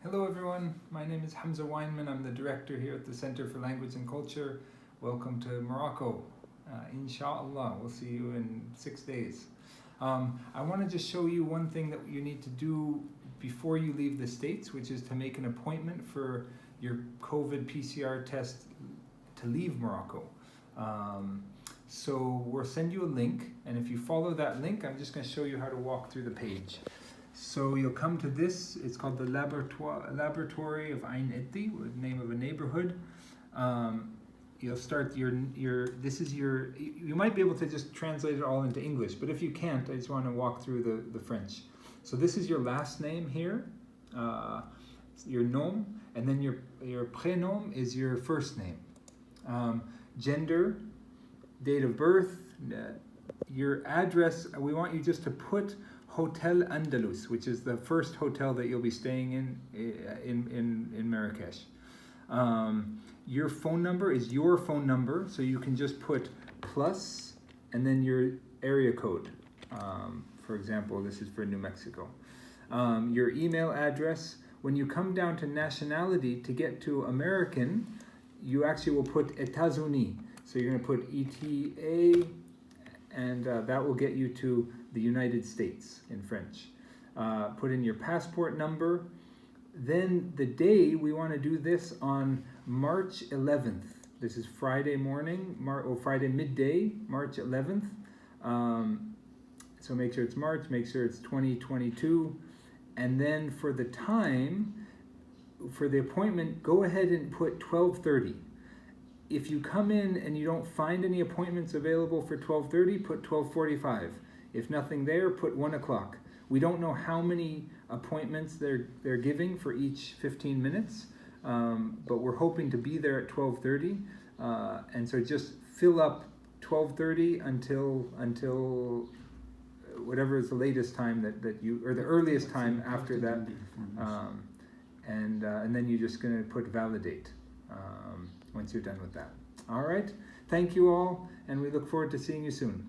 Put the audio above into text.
Hello everyone, my name is Hamza Weinman. I'm the director here at the Center for Language and Culture. Welcome to Morocco. Inshallah, we'll see you in 6 days. I want to just show you one thing that you need to do before you leave the States, which is to make an appointment for your COVID PCR test to leave Morocco. So we'll send you a link, and if you follow that link, I'm just going to show you how to walk through the page. So you'll come to this, it's called the Laboratory of Ain Etti, the name of a neighborhood. You'll start you might be able to just translate it all into English, but if you can't, I just want to walk through the French. So this is your last name here, your nom, and then your prénom is your first name. Gender, date of birth, your address, we want you just to put Hotel Andalus, which is the first hotel that you'll be staying in Marrakesh. Your phone number is your phone number, so you can just put plus and then your area code. For example, this is for New Mexico. Your email address. When you come down to nationality, to get to American, you actually will put États-Unis. So you're going to put ETA, and that will get you to the United States in French. Put in your passport number. Then the day, we want to do this on March 11th. This is Friday morning, or Friday midday, March 11th. So make sure it's March, make sure it's 2022. And then for the time, for the appointment, go ahead and put 12:30. If you come in and you don't find any appointments available for 12:30, put 12:45. If nothing there, put 1 o'clock. We don't know how many appointments they're giving for each 15 minutes, but we're hoping to be there at 12:30. And so just fill up 12:30 until whatever is the latest time that you, or the earliest time after that. And then you're just going to put validate once you're done with that. All right. Thank you all, and we look forward to seeing you soon.